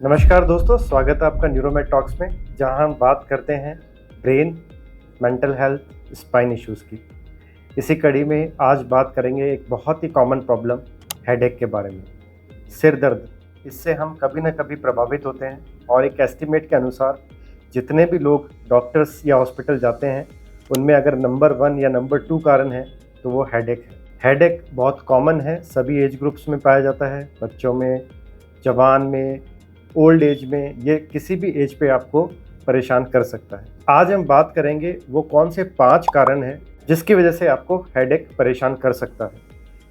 नमस्कार दोस्तों, स्वागत है आपका न्यूरोमेड टॉक्स में, जहां हम बात करते हैं brain, mental health, spine issues की। इसी कड़ी में आज बात करेंगे एक बहुत ही कॉमन प्रॉब्लम हेडेक के बारे में। सिर दर्द, इससे हम कभी ना कभी प्रभावित होते हैं और एक एस्टिमेट के अनुसार जितने भी लोग डॉक्टर्स या हॉस्पिटल जाते हैं उनमें अगर नंबर 1 या नंबर 2 कारण है तो वो हेडेक है। हेडेक बहुत कॉमन है, सभी एज ग्रुप्स में पाया जाता है, बच्चों में, जवान में, ओल्ड एज में, ये किसी भी एज पे आपको परेशान कर सकता है। आज हम बात करेंगे वो कौन से 5 कारण हैं जिसकी वजह से आपको हेडेक परेशान कर सकता है।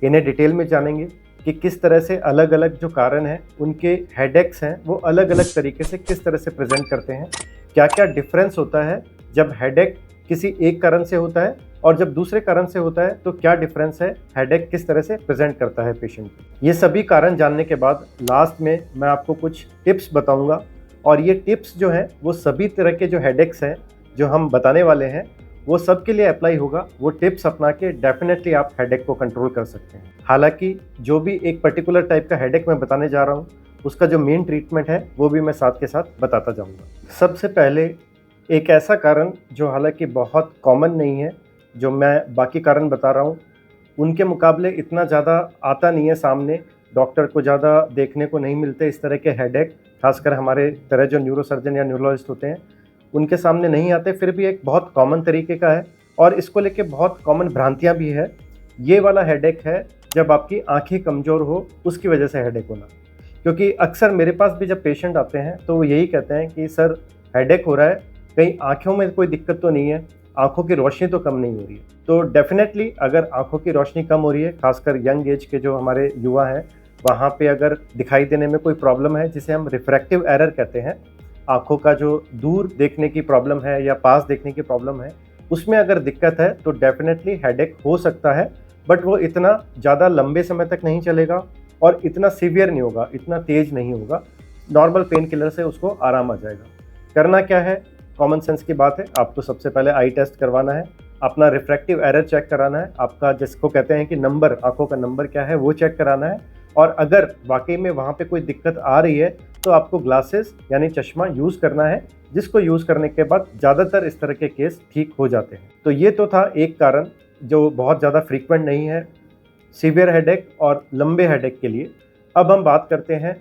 इन्हें डिटेल में जानेंगे कि किस तरह से अलग अलग जो कारण हैं उनके हेडेक्स हैं वो अलग अलग तरीके से किस तरह से प्रेजेंट करते हैं, क्या क्या डिफरेंस होता है जब हेडेक किसी एक कारण से होता है और जब दूसरे कारण से होता है तो क्या डिफरेंस है, हेडेक किस तरह से प्रेजेंट करता है पेशेंट को। ये सभी कारण जानने के बाद लास्ट में मैं आपको कुछ टिप्स बताऊंगा और ये टिप्स जो हैं वो सभी तरह के जो हेडेक्स हैं जो हम बताने वाले हैं वो सब के लिए अप्लाई होगा। वो टिप्स अपना के डेफिनेटली आप हेडेक को कंट्रोल कर सकते हैं। हालांकि जो भी एक पर्टिकुलर टाइप का हेडेक मैं बताने जा रहा हूँ उसका जो मेन ट्रीटमेंट है वो भी मैं साथ के साथ बताता जाऊँगा। सबसे पहले एक ऐसा कारण जो हालांकि बहुत कॉमन नहीं है, जो मैं बाकी कारण बता रहा हूँ उनके मुकाबले इतना ज़्यादा आता नहीं है सामने, डॉक्टर को ज़्यादा देखने को नहीं मिलते इस तरह के हेडेक, खासकर हमारे तरह जो न्यूरोसर्जन या न्यूरोलॉजिस्ट होते हैं उनके सामने नहीं आते, फिर भी एक बहुत कॉमन तरीके का है और इसको लेके बहुत कॉमन भ्रांतियाँ भी है। ये वाला हेडेक है जब आपकी आँखें कमज़ोर हो उसकी वजह से हेडेक होना। क्योंकि अक्सर मेरे पास भी जब पेशेंट आते हैं तो वो यही कहते हैं कि सर हेडेक हो रहा है, कहीं आँखों में कोई दिक्कत तो नहीं है, आँखों की रोशनी तो कम नहीं हो रही है। तो डेफिनेटली अगर आँखों की रोशनी कम हो रही है, खासकर यंग एज के जो हमारे युवा हैं वहाँ पे अगर दिखाई देने में कोई प्रॉब्लम है जिसे हम रिफ्रैक्टिव एरर कहते हैं, आँखों का जो दूर देखने की प्रॉब्लम है या पास देखने की प्रॉब्लम है उसमें अगर दिक्कत है तो डेफिनेटली हेडेक हो सकता है, बट वो इतना ज़्यादा लंबे समय तक नहीं चलेगा और इतना सीवियर नहीं होगा, इतना तेज नहीं होगा। नॉर्मल पेन किलर से उसको आराम आ जाएगा। करना क्या है, कॉमन सेंस की बात है, आपको सबसे पहले आई टेस्ट करवाना है, अपना रिफ्रैक्टिव एरर चेक कराना है, आपका जिसको कहते हैं कि नंबर, आंखों का नंबर क्या है वो चेक कराना है, और अगर वाकई में वहाँ पे कोई दिक्कत आ रही है तो आपको ग्लासेस यानी चश्मा यूज़ करना है, जिसको यूज़ करने के बाद ज़्यादातर इस तरह के केस ठीक हो जाते हैं। तो ये तो था एक कारण जो बहुत ज़्यादा फ्रीक्वेंट नहीं है सीवियर हेडेक और लंबे हेडेक के लिए। अब हम बात करते हैं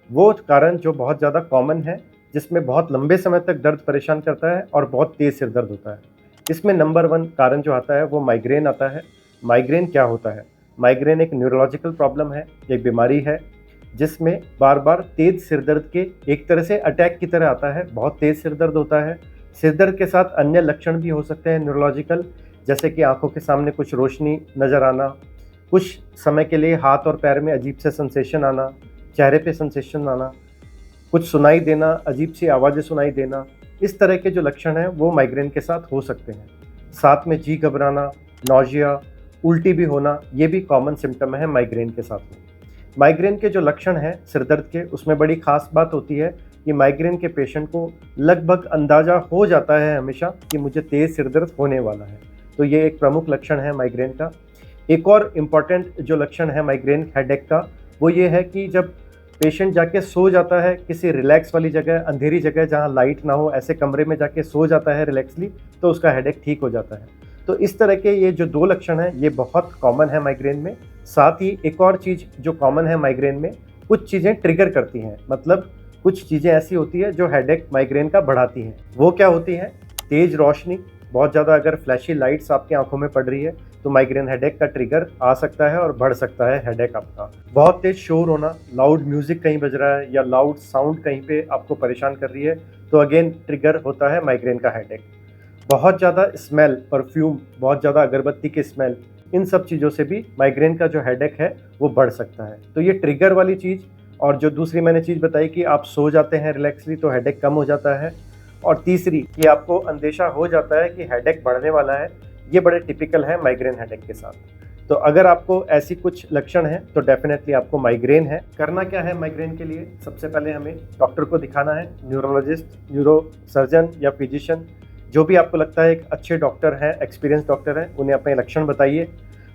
वो कारण जो बहुत ज़्यादा कॉमन है, जिसमें बहुत लंबे समय तक दर्द परेशान करता है और बहुत तेज़ सिर दर्द होता है। इसमें नंबर 1 कारण जो आता है वो माइग्रेन आता है। माइग्रेन क्या होता है? माइग्रेन एक न्यूरोलॉजिकल प्रॉब्लम है, एक बीमारी है जिसमें बार बार तेज़ सिर दर्द के एक तरह से अटैक की तरह आता है, बहुत तेज़ सिर दर्द होता है। सिर दर्द के साथ अन्य लक्षण भी हो सकते हैं न्यूरोलॉजिकल, जैसे कि आंखों के सामने कुछ रोशनी नज़र आना, कुछ समय के लिए हाथ और पैर में अजीब से सेंसेशन आना, चेहरे पे सेंसेशन आना, कुछ सुनाई देना, अजीब सी आवाज़ें सुनाई देना, इस तरह के जो लक्षण हैं वो माइग्रेन के साथ हो सकते हैं। साथ में जी घबराना, नौजिया, उल्टी भी होना, ये भी कॉमन सिम्टम है माइग्रेन के साथ में। माइग्रेन के जो लक्षण हैं सिर दर्द के, उसमें बड़ी ख़ास बात होती है कि माइग्रेन के पेशेंट को लगभग अंदाज़ा हो जाता है हमेशा कि मुझे तेज़ सिर दर्द होने वाला है। तो ये एक प्रमुख लक्षण है माइग्रेन का। एक और इम्पॉर्टेंट जो लक्षण है माइग्रेन हेडेक का वो ये है कि जब पेशेंट जाके सो जाता है किसी रिलैक्स वाली जगह, अंधेरी जगह जहाँ लाइट ना हो, ऐसे कमरे में जाके सो जाता है रिलैक्सली, तो उसका हेडेक ठीक हो जाता है। तो इस तरह के ये जो 2 लक्षण हैं ये बहुत कॉमन है माइग्रेन में। साथ ही एक और चीज़ जो कॉमन है माइग्रेन में, कुछ चीज़ें ट्रिगर करती हैं, मतलब कुछ चीज़ें ऐसी होती है जो हेडेक माइग्रेन का बढ़ाती हैं। वो क्या होती हैं? तेज़ रोशनी, बहुत ज़्यादा अगर फ्लैशी लाइट्स आपकी आंखों में पड़ रही है तो माइग्रेन हेडेक का ट्रिगर आ सकता है और बढ़ सकता है हेडेक आपका। बहुत तेज शोर होना, लाउड म्यूजिक कहीं बज रहा है या लाउड साउंड कहीं पे आपको परेशान कर रही है तो अगेन ट्रिगर होता है माइग्रेन का हेडेक। बहुत ज़्यादा स्मेल, परफ्यूम, बहुत ज़्यादा अगरबत्ती की स्मेल, इन सब चीज़ों से भी माइग्रेन का जो हेडेक है वो बढ़ सकता है। तो ये ट्रिगर वाली चीज़, और जो दूसरी मैंने चीज़ बताई कि आप सो जाते हैं रिलैक्सली तो हेडेक कम हो जाता है, और तीसरी कि आपको अंदेशा हो जाता है कि हेडेक बढ़ने वाला है, ये बड़े टिपिकल है माइग्रेन हेडेक के साथ। तो अगर आपको ऐसी कुछ लक्षण हैं तो डेफिनेटली आपको माइग्रेन है। करना क्या है माइग्रेन के लिए? सबसे पहले हमें डॉक्टर को दिखाना है, न्यूरोलॉजिस्ट, न्यूरोसर्जन या फिजिशियन, जो भी आपको लगता है एक अच्छे डॉक्टर हैं, एक्सपीरियंस डॉक्टर हैं, उन्हें अपने लक्षण बताइए।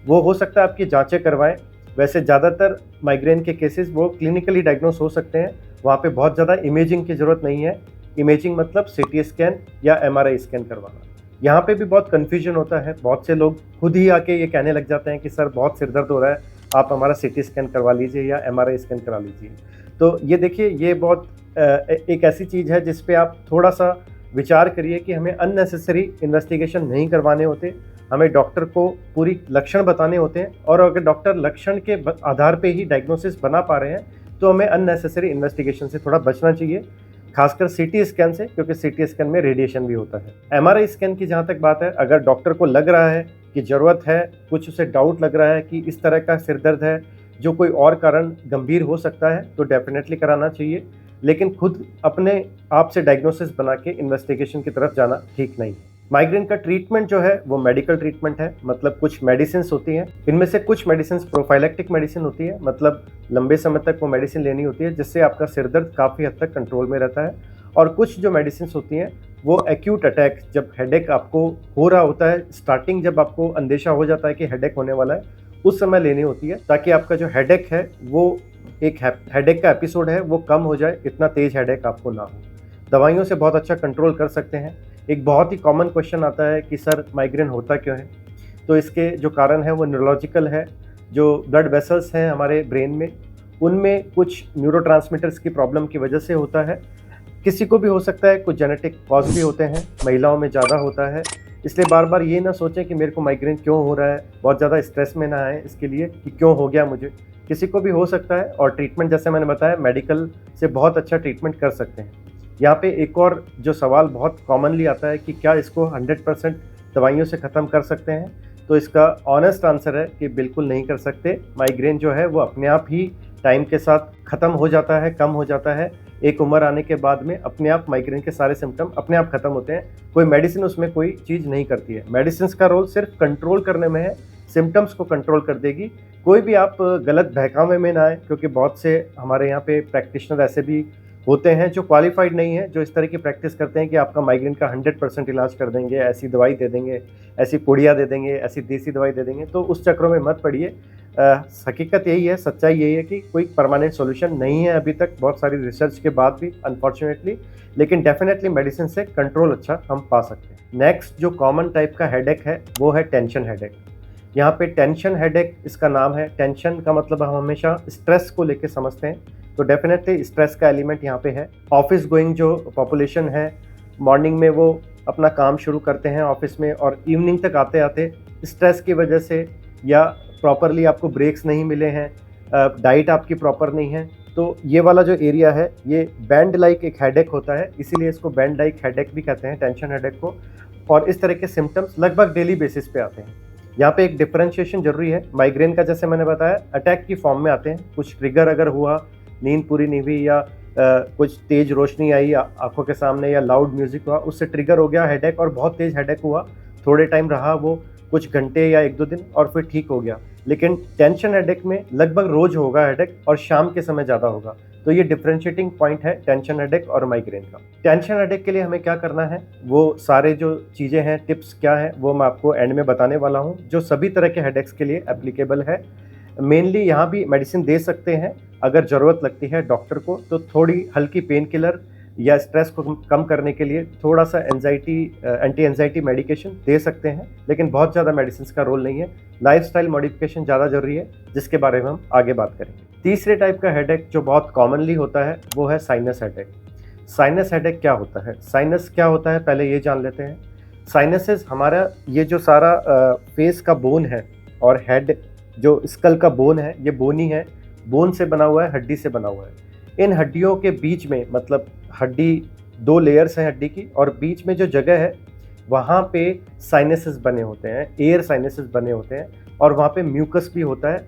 वो हो सकता है आपकी जांचें करवाएं। वैसे ज़्यादातर माइग्रेन के केसेस वो क्लिनिकली डायग्नोस हो सकते हैं वहाँ पे बहुत ज़्यादा इमेजिंग की ज़रूरत नहीं है। इमेजिंग मतलब सीटी स्कैन या एमआरआई स्कैन करवाना। यहाँ पे भी बहुत कन्फ्यूजन होता है, बहुत से लोग खुद ही आके ये कहने लग जाते हैं कि सर बहुत सिर दर्द हो रहा है, आप हमारा सीटी स्कैन करवा लीजिए या एमआरआई स्कैन करा लीजिए। तो ये देखिए, ये बहुत एक ऐसी चीज़ है जिस पे आप थोड़ा सा विचार करिए कि हमें अननेसेसरी इन्वेस्टिगेशन नहीं करवाने होते, हमें डॉक्टर को पूरी लक्षण बताने होते हैं, और अगर डॉक्टर लक्षण के आधार पे ही डायग्नोसिस बना पा रहे हैं तो हमें अननेसेसरी इन्वेस्टिगेशन से थोड़ा बचना चाहिए, खासकर सीटी स्कैन से, क्योंकि सीटी स्कैन में रेडिएशन भी होता है। एमआरआई स्कैन की जहाँ तक बात है, अगर डॉक्टर को लग रहा है कि ज़रूरत है, कुछ उसे डाउट लग रहा है कि इस तरह का सिर दर्द है जो कोई और कारण गंभीर हो सकता है, तो डेफिनेटली कराना चाहिए, लेकिन खुद अपने आप से डायग्नोसिस बना के इन्वेस्टिगेशन की तरफ जाना ठीक नहीं। माइग्रेन का ट्रीटमेंट जो है वो मेडिकल ट्रीटमेंट है, मतलब कुछ मेडिसिन होती हैं, इनमें से कुछ मेडिसिन प्रोफाइलेक्टिक मेडिसिन होती है, मतलब लंबे समय तक वो मेडिसिन लेनी होती है जिससे आपका सिर दर्द काफ़ी हद तक कंट्रोल में रहता है। और कुछ जो मेडिसिन होती हैं वो एक्यूट अटैक, जब हेडेक आपको हो रहा होता है, स्टार्टिंग जब आपको अंदेशा हो जाता है कि हेडेक होने वाला है, उस समय लेनी होती है, ताकि आपका जो हेडेक है वो एक हेडेक का एपिसोड है वो कम हो जाए, इतना तेज हेडेक आपको ना हो। दवाइयों से बहुत अच्छा कंट्रोल कर सकते हैं। एक बहुत ही कॉमन क्वेश्चन आता है कि सर माइग्रेन होता क्यों है? तो इसके जो कारण है वो न्यूरोलॉजिकल है। जो ब्लड वेसल्स हैं हमारे ब्रेन में, उनमें कुछ न्यूरोट्रांसमीटर्स की प्रॉब्लम की वजह से होता है। किसी को भी हो सकता है, कुछ जेनेटिक कॉज भी होते हैं, महिलाओं में ज़्यादा होता है। इसलिए बार बार ये ना सोचें कि मेरे को माइग्रेन क्यों हो रहा है, बहुत ज़्यादा स्ट्रेस में ना आए इसके लिए कि क्यों हो गया मुझे। किसी को भी हो सकता है, और ट्रीटमेंट जैसे मैंने बताया मेडिकल से बहुत अच्छा ट्रीटमेंट कर सकते हैं। यहाँ पे एक और जो सवाल बहुत कॉमनली आता है कि क्या इसको 100% दवाइयों से ख़त्म कर सकते हैं? तो इसका ऑनेस्ट आंसर है कि बिल्कुल नहीं कर सकते। माइग्रेन जो है वो अपने आप ही टाइम के साथ ख़त्म हो जाता है, कम हो जाता है। एक उम्र आने के बाद में अपने आप माइग्रेन के सारे सिम्टम अपने आप ख़त्म होते हैं। कोई मेडिसिन उसमें कोई चीज़ नहीं करती है। मेडिसिन का रोल सिर्फ कंट्रोल करने में है, सिम्टम्स को कंट्रोल कर देगी। कोई भी आप गलत बहकावे में ना आए, क्योंकि बहुत से हमारे यहाँ पे प्रैक्टिशनर ऐसे भी होते हैं जो क्वालिफाइड नहीं है, जो इस तरह की प्रैक्टिस करते हैं कि आपका माइग्रेन का 100% इलाज कर देंगे, ऐसी दवाई दे देंगे, ऐसी पुड़िया दे देंगे, ऐसी देसी दवाई दे देंगे। तो उस चक्रों में मत पड़िए। हकीकत यही है, सच्चाई यही है कि कोई परमानेंट सॉल्यूशन नहीं है अभी तक, बहुत सारी रिसर्च के बाद भी अनफॉर्चुनेटली, लेकिन डेफिनेटली मेडिसिन से कंट्रोल अच्छा हम पा सकते हैं। नेक्स्ट जो कॉमन टाइप का हेडेक है वो है टेंशन हेडेक। यहाँ पे टेंशन हेडेक इसका नाम है। टेंशन का मतलब हम हमेशा स्ट्रेस को लेके समझते हैं, तो डेफिनेटली स्ट्रेस का एलिमेंट यहाँ पे है। ऑफिस गोइंग जो पॉपुलेशन है, मॉर्निंग में वो अपना काम शुरू करते हैं ऑफिस में, और इवनिंग तक आते आते स्ट्रेस की वजह से या प्रॉपरली आपको ब्रेक्स नहीं मिले हैं, डाइट आपकी प्रॉपर नहीं है, तो ये वाला जो एरिया है ये बैंड लाइक एक हेडेक होता है, इसीलिए इसको बैंड लाइक हेडेक भी कहते हैं, टेंशन हेडेक को। और इस तरह के सिम्टम्स लगभग डेली बेसिस पे आते हैं। यहाँ पे एक डिफरेंशिएशन जरूरी है। माइग्रेन का जैसे मैंने बताया अटैक की फॉर्म में आते हैं, कुछ ट्रिगर अगर हुआ, नींद पूरी नहीं हुई, या कुछ तेज रोशनी आई आंखों के सामने, या लाउड म्यूजिक हुआ, उससे ट्रिगर हो गया हेडेक, और बहुत तेज हेडेक हुआ, थोड़े टाइम रहा वो, कुछ घंटे या 1-2 दिन, और फिर ठीक हो गया। लेकिन टेंशन हेडेक में लगभग रोज होगा हेडेक, और शाम के समय ज़्यादा होगा। तो ये डिफरेंशिएटिंग पॉइंट है टेंशन हेडेक और माइग्रेन का। टेंशन हेडेक के लिए हमें क्या करना है, वो सारे जो चीज़ें हैं, टिप्स क्या है, वो मैं आपको एंड में बताने वाला हूँ, जो सभी तरह के हेडेक्स के लिए एप्लीकेबल है। मेनली यहाँ भी मेडिसिन दे सकते हैं, अगर ज़रूरत लगती है डॉक्टर को तो थोड़ी हल्की पेन किलर या स्ट्रेस को कम करने के लिए थोड़ा सा एंटी एंजाइटी मेडिकेशन दे सकते हैं, लेकिन बहुत ज़्यादा मेडिसिन का रोल नहीं है। लाइफस्टाइल मॉडिफिकेशन ज़्यादा जरूरी है, जिसके बारे में हम आगे बात करेंगे। तीसरे टाइप का हेडेक जो बहुत कॉमनली होता है वो है साइनस हेडेक। साइनस हेडेक क्या होता है, साइनस क्या होता है पहले ये जान लेते हैं। साइनसेस हमारा ये जो सारा फेस का बोन है, और हेड जो स्कल का बोन है, ये बोनी है, बोन से बना हुआ है, हड्डी से बना हुआ है। इन हड्डियों के बीच में, मतलब हड्डी 2 लेयर्स हैं हड्डी की, और बीच में जो जगह है वहाँ पे साइनसेस बने होते हैं, एयर साइनसेस बने होते हैं, और वहाँ पे म्यूकस भी होता है।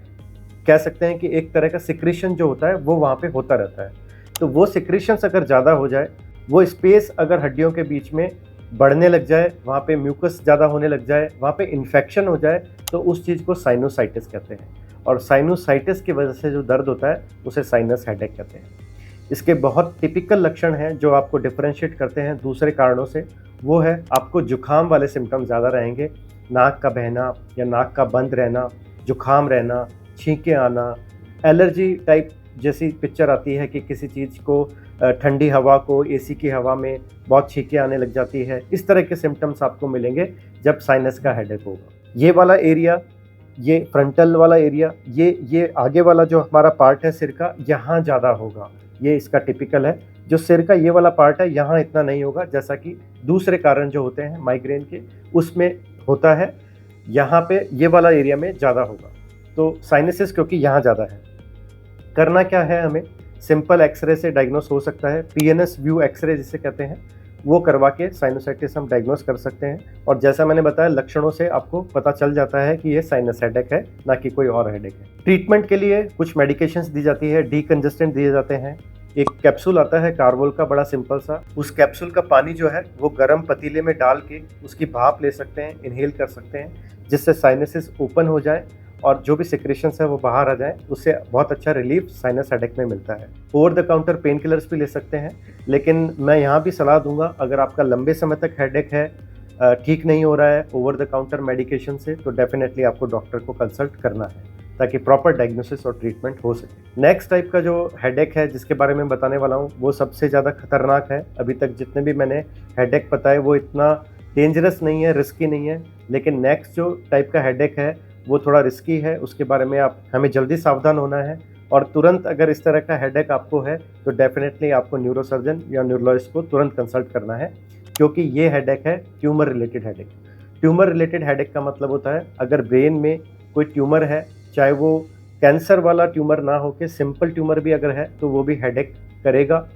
कह सकते हैं कि एक तरह का सिक्रीशन जो होता है वो वहाँ पे होता रहता है। तो वो सिक्रीशंस अगर ज़्यादा हो जाए, वो स्पेस अगर हड्डियों के बीच में बढ़ने लग जाए, वहाँ पे म्यूकस ज़्यादा होने लग जाए, वहाँ पे इन्फेक्शन हो जाए, तो उस चीज़ को साइनोसाइटिस कहते हैं। और साइनोसाइटिस की वजह से जो दर्द होता है उसे साइनस हेडेक कहते हैं। इसके बहुत टिपिकल लक्षण हैं जो आपको डिफरेंशिएट करते हैं दूसरे कारणों से। वो है आपको जुखाम वाले सिम्टम ज़्यादा रहेंगे, नाक का बहना या नाक का बंद रहना, जुखाम रहना, छींकें आना, एलर्जी टाइप जैसी पिक्चर आती है कि किसी चीज़ को ठंडी हवा को एसी की हवा में बहुत छींकें आने लग जाती है, इस तरह के सिम्टम्स आपको मिलेंगे जब साइनस का हेडेक होगा। ये वाला एरिया, ये फ्रंटल वाला एरिया, ये आगे वाला जो हमारा पार्ट है सिर का, यहाँ ज़्यादा होगा, ये इसका टिपिकल है। जो सिर का ये वाला पार्ट है यहाँ इतना नहीं होगा, जैसा कि दूसरे कारण जो होते हैं माइग्रेन के उसमें होता है, यहाँ पे ये वाला एरिया में ज़्यादा होगा। तो साइनसिस क्योंकि यहाँ ज़्यादा है, करना क्या है, हमें सिंपल एक्सरे से डायग्नोस हो सकता है। पीएनएस व्यू एक्सरे जिसे कहते हैं, वो करवा के साइनोसाइटिस हम डायग्नोस कर सकते हैं। और जैसा मैंने बताया, लक्षणों से आपको पता चल जाता है कि ये साइनस हेडेक है, ना कि कोई और हेडेक है। ट्रीटमेंट के लिए कुछ मेडिकेशंस दी जाती है, डीकंजेस्टेंट दिए जाते हैं। एक कैप्सूल आता है कार्बोल का, बड़ा सिंपल सा, उस कैप्सूल का पानी जो है वो गर्म पतीले में डाल के उसकी भाप ले सकते हैं, इनहेल कर सकते हैं, जिससे साइनसिस ओपन हो जाए और जो भी सिक्रेशंस है वो बाहर आ जाए। उससे बहुत अच्छा रिलीफ साइनस हेडेक में मिलता है। Over the counter pain killers भी ले सकते हैं, लेकिन मैं यहाँ भी सलाह दूंगा, अगर आपका लंबे समय तक हेडेक है, ठीक नहीं हो रहा है ओवर द काउंटर मेडिकेशन से, तो डेफिनेटली आपको डॉक्टर को कंसल्ट करना है ताकि प्रॉपर डायग्नोसिस और ट्रीटमेंट हो सके। नेक्स्ट टाइप का जो हेडेक है जिसके बारे में बताने वाला हूँ, वो सबसे ज़्यादा खतरनाक है। अभी तक जितने भी मैंने हेडेक बताए वो इतना डेंजरस नहीं है, रिस्की नहीं है, लेकिन नेक्स्ट जो टाइप का हेडेक है वो थोड़ा रिस्की है। उसके बारे में हमें जल्दी सावधान होना है, और तुरंत अगर इस तरह का हेडेक आपको है तो डेफिनेटली आपको न्यूरोसर्जन या न्यूरोलॉजिस्ट को तुरंत कंसल्ट करना है, क्योंकि ये हेडेक है tumour related headache. Tumour related headache का मतलब होता है अगर ब्रेन में कोई ट्यूमर है, चाहे वो कैंसर वाला ट्यूमर ना हो के सिंपल ट्यूमर भी अगर है तो वो भी हेडेक करेगा।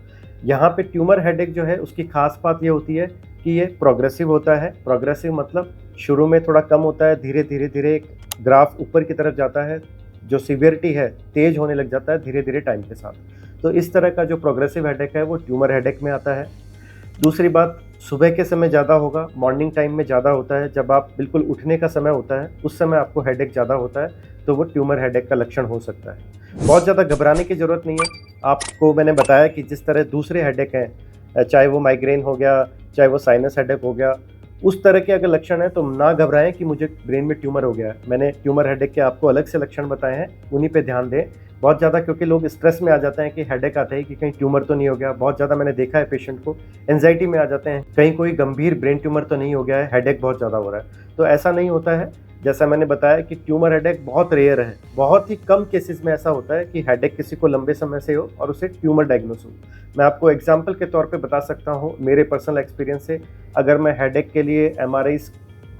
यहाँ पे ट्यूमर हेडेक जो है उसकी खास बात ये होती है कि ये प्रोग्रेसिव होता है। प्रोग्रेसिव मतलब शुरू में थोड़ा कम होता है, धीरे धीरे धीरे ग्राफ ऊपर की तरफ जाता है, जो सीवियरिटी है तेज होने लग जाता है धीरे धीरे टाइम के साथ। तो इस तरह का जो प्रोग्रेसिव हेडेक है वो ट्यूमर हेडेक में आता है। दूसरी बात, सुबह के समय ज़्यादा होगा, मॉर्निंग टाइम में ज़्यादा होता है, जब आप बिल्कुल उठने का समय होता है उस समय आपको हेडेक ज़्यादा होता है, तो वो ट्यूमर हेडेक का लक्षण हो सकता है। बहुत ज़्यादा घबराने की ज़रूरत नहीं है। आपको मैंने बताया कि जिस तरह दूसरे हेडेक हैं, चाहे वो माइग्रेन हो गया, चाहे वो साइनस हेडेक हो गया, उस तरह के अगर लक्षण है तो ना घबराएं कि मुझे ब्रेन में ट्यूमर हो गया है। मैंने ट्यूमर हेडेक के आपको अलग से लक्षण बताए हैं, उन्हीं पे ध्यान दें बहुत ज़्यादा, क्योंकि लोग स्ट्रेस में आ जाते हैं कि हेडेक आता है कि कहीं ट्यूमर तो नहीं हो गया। बहुत ज़्यादा मैंने देखा है पेशेंट को एंजाइटी में आ जाते हैं, कहीं कोई गंभीर ब्रेन ट्यूमर तो नहीं हो गया है, हेडेक बहुत ज़्यादा हो रहा है। तो ऐसा नहीं होता है। जैसा मैंने बताया कि ट्यूमर हेडेक बहुत रेयर है, बहुत ही कम केसेस में ऐसा होता है कि हेडेक किसी को लंबे समय से हो और उसे ट्यूमर डायग्नोस हो। मैं आपको एग्जांपल के तौर पे बता सकता हूँ मेरे पर्सनल एक्सपीरियंस से। अगर मैं हेडेक के लिए एमआरआईज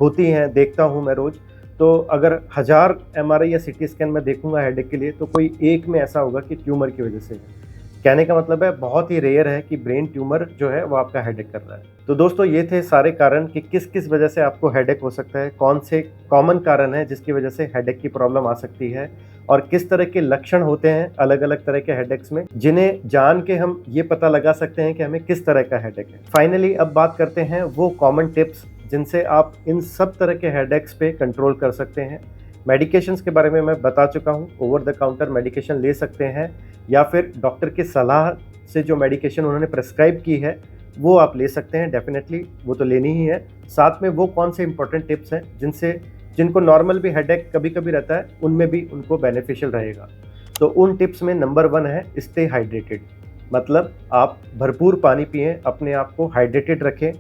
होती हैं देखता हूँ मैं रोज़, तो अगर 1000 एमआरआई या सीटी स्कैन मैं देखूंगा हेडेक के लिए, तो कोई एक में ऐसा होगा कि ट्यूमर की वजह से है। कहने का मतलब है बहुत ही रेयर है कि ब्रेन ट्यूमर जो है वो आपका हेडेक कर रहा है। तो दोस्तों ये थे सारे कारण कि किस किस वजह से आपको हेडेक हो सकता है, कौन से कॉमन कारण है जिसकी वजह से हेडेक की प्रॉब्लम आ सकती है, और किस तरह के लक्षण होते हैं अलग अलग तरह के हेडेक्स में, जिन्हें जान के हम ये पता लगा सकते हैं कि हमें किस तरह का हेडेक है। फाइनली अब बात करते हैं वो कॉमन टिप्स जिनसे आप इन सब तरह के हेडेक्स पे कंट्रोल कर सकते हैं। मेडिकेशंस के बारे में मैं बता चुका हूँ, ओवर द काउंटर मेडिकेशन ले सकते हैं, या फिर डॉक्टर की सलाह से जो मेडिकेशन उन्होंने प्रेस्क्राइब की है वो आप ले सकते हैं, डेफिनेटली वो तो लेनी ही है। साथ में वो कौन से इंपॉर्टेंट टिप्स हैं जिनको नॉर्मल भी हेडेक कभी कभी रहता है, उनमें भी उनको बेनिफिशियल रहेगा। तो उन टिप्स में नंबर 1 है स्टे हाइड्रेटेड, मतलब आप भरपूर पानी पिएं, अपने आप को हाइड्रेटेड रखें।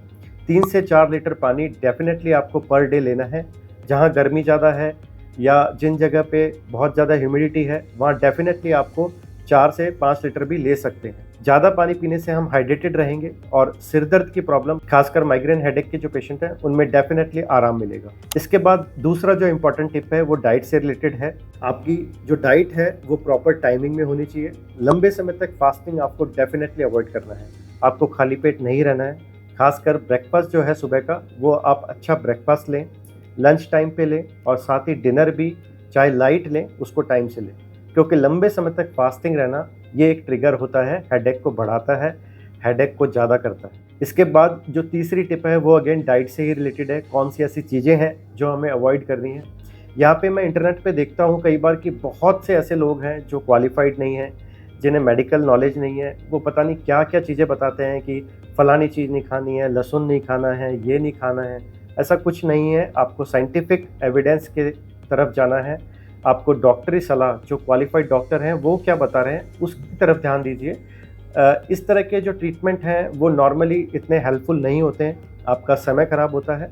3 से 4 लीटर पानी डेफिनेटली आपको पर डे लेना है। जहाँ गर्मी ज़्यादा है या जिन जगह पे बहुत ज़्यादा ह्यूमिडिटी है वहाँ डेफिनेटली आपको 4 से 5 लीटर भी ले सकते हैं। ज़्यादा पानी पीने से हम हाइड्रेटेड रहेंगे और सिर दर्द की प्रॉब्लम, खासकर माइग्रेन हेडेक के जो पेशेंट हैं उनमें डेफिनेटली आराम मिलेगा। इसके बाद दूसरा जो इंपॉर्टेंट टिप है वो डाइट से रिलेटेड है। आपकी जो डाइट है वो प्रॉपर टाइमिंग में होनी चाहिए। लंबे समय तक फास्टिंग आपको डेफिनेटली अवॉइड करना है। आपको खाली पेट नहीं रहना है। खासकर ब्रेकफास्ट जो है सुबह का, वो आप अच्छा ब्रेकफास्ट लें, लंच टाइम पे लें, और साथ ही डिनर भी चाहे लाइट लें उसको टाइम से लें, क्योंकि लंबे समय तक फास्टिंग रहना ये एक ट्रिगर होता है, हेडेक को बढ़ाता है, हेडेक को ज़्यादा करता है। इसके बाद जो तीसरी टिप है वो अगेन डाइट से ही रिलेटेड है। कौन सी ऐसी चीज़ें हैं जो हमें अवॉइड करनी है। यहाँ पे मैं इंटरनेट पे देखता हूँ कई बार कि बहुत से ऐसे लोग हैं जो क्वालिफाइड नहीं हैं, जिन्हें मेडिकल नॉलेज नहीं है। वो पता नहीं क्या क्या चीज़ें बताते हैं कि फ़लानी चीज़ नहीं खानी है, लहसुन नहीं खाना है, ये नहीं खाना है। ऐसा कुछ नहीं है, आपको साइंटिफिक एविडेंस के तरफ जाना है। आपको डॉक्टरी सलाह, जो क्वालिफाइड डॉक्टर हैं वो क्या बता रहे हैं उसकी तरफ ध्यान दीजिए। इस तरह के जो ट्रीटमेंट हैं वो नॉर्मली इतने हेल्पफुल नहीं होते हैं, आपका समय ख़राब होता है।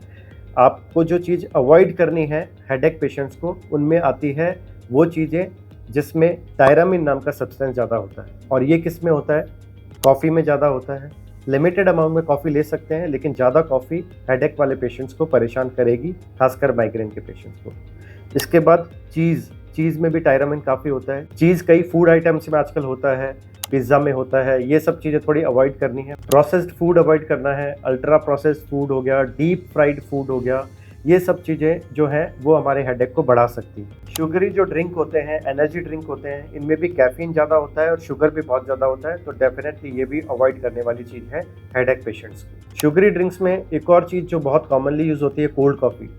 आपको जो चीज़ अवॉइड करनी है हेडेक पेशेंट्स को, उनमें आती है वो चीज़ें जिसमें टायरामिन नाम का सब्सटेंस ज़्यादा होता है। और ये किस में होता है? कॉफ़ी में ज़्यादा होता है। लिमिटेड अमाउंट में कॉफ़ी ले सकते हैं, लेकिन ज़्यादा कॉफ़ी हेडेक वाले पेशेंट्स को परेशान करेगी, खासकर माइग्रेन के पेशेंट्स को। इसके बाद चीज़ में भी टायरामिन काफ़ी होता है। चीज़ कई फूड आइटम्स में आजकल होता है, पिज़्ज़ा में होता है, ये सब चीज़ें थोड़ी अवॉइड करनी है। प्रोसेस्ड फूड अवॉइड करना है, अल्ट्रा प्रोसेस्ड फूड हो गया, डीप फ्राइड फूड हो गया, ये सब चीज़ें जो हैं वो हमारे हेडेक को बढ़ा सकती है। शुगरी जो ड्रिंक होते हैं, एनर्जी ड्रिंक होते हैं, इनमें भी कैफीन ज़्यादा होता है और शुगर भी बहुत ज़्यादा होता है, तो डेफिनेटली ये भी अवॉइड करने वाली चीज़ है हेडेक पेशेंट्स की। शुगरी ड्रिंक्स में एक और चीज़ जो बहुत कॉमनली यूज़ होती है, कोल्ड कॉफ़ी।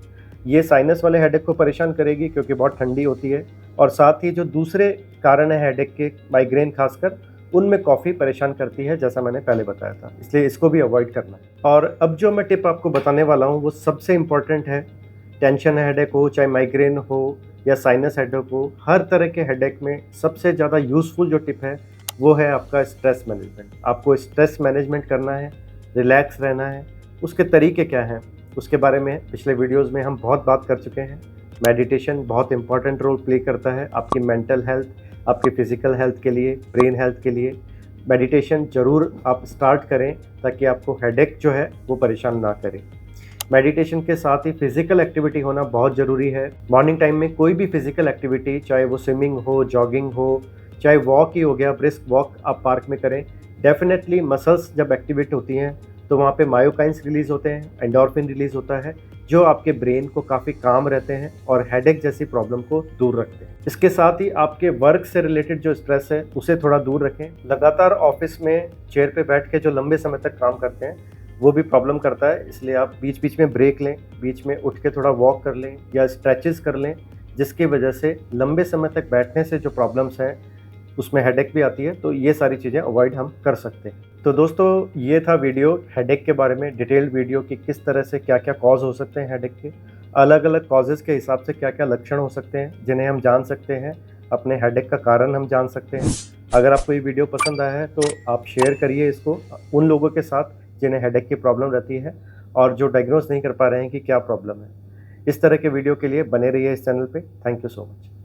ये साइनस वाले हेडेक को परेशान करेगी क्योंकि बहुत ठंडी होती है, और साथ ही जो दूसरे कारण है हेडेक के, माइग्रेन खासकर, उनमें कॉफ़ी परेशान करती है, जैसा मैंने पहले बताया था, इसलिए इसको भी अवॉइड करना है। और अब जो मैं टिप आपको बताने वाला हूँ वो सबसे इम्पॉर्टेंट है। टेंशन हेडेक हो, चाहे माइग्रेन हो या साइनस हेडेक हो, हर तरह के हेडेक में सबसे ज़्यादा यूज़फुल जो टिप है वो है आपका स्ट्रेस मैनेजमेंट। आपको स्ट्रेस मैनेजमेंट करना है, रिलैक्स रहना है। उसके तरीके क्या हैं उसके बारे में पिछले वीडियोस में हम बहुत बात कर चुके हैं। मेडिटेशन बहुत इंपॉर्टेंट रोल प्ले करता है आपकी मेंटल हेल्थ, आपकी फ़िज़िकल हेल्थ के लिए, ब्रेन हेल्थ के लिए। मेडिटेशन ज़रूर आप स्टार्ट करें ताकि आपको हेडेक जो है वो परेशान ना करे। मेडिटेशन के साथ ही फिज़िकल एक्टिविटी होना बहुत ज़रूरी है। मॉर्निंग टाइम में कोई भी फिज़िकल एक्टिविटी, चाहे वो स्विमिंग हो, जॉगिंग हो, चाहे वॉक ही हो गया, ब्रिस्क वॉक आप पार्क में करें। डेफिनेटली मसल्स जब एक्टिवेट होती हैं तो वहाँ पे मायोकाइन्स रिलीज़ होते हैं, एंडोर्फिन रिलीज़ होता है, जो आपके ब्रेन को काफ़ी काम रहते हैं और हेडेक जैसी प्रॉब्लम को दूर रखते हैं। इसके साथ ही आपके वर्क से रिलेटेड जो स्ट्रेस है उसे थोड़ा दूर रखें। लगातार ऑफिस में चेयर पे बैठ के जो लंबे समय तक काम करते हैं वो भी प्रॉब्लम करता है, इसलिए आप बीच बीच में ब्रेक लें, बीच में उठ के थोड़ा वॉक कर लें या स्ट्रेचेस कर लें, जिसकी वजह से लंबे समय तक बैठने से जो प्रॉब्लम्स हैं उसमें हेडेक भी आती है, तो ये सारी चीज़ें अवॉइड हम कर सकते हैं। तो दोस्तों, ये था वीडियो हेडेक के बारे में, डिटेल्ड वीडियो कि किस तरह से क्या क्या कॉज हो सकते हैं हेडेक के, अलग अलग कॉजेज़ के हिसाब से क्या क्या लक्षण हो सकते हैं जिन्हें हम जान सकते हैं, अपने हेडेक का कारण हम जान सकते हैं। अगर आपको ये वीडियो पसंद आया है तो आप शेयर करिए इसको उन लोगों के साथ जिन्हें हेडेक की प्रॉब्लम रहती है और जो डायग्नोज नहीं कर पा रहे हैं कि क्या प्रॉब्लम है। इस तरह के वीडियो के लिए बने रहिए इस चैनल पे। Thank you so much.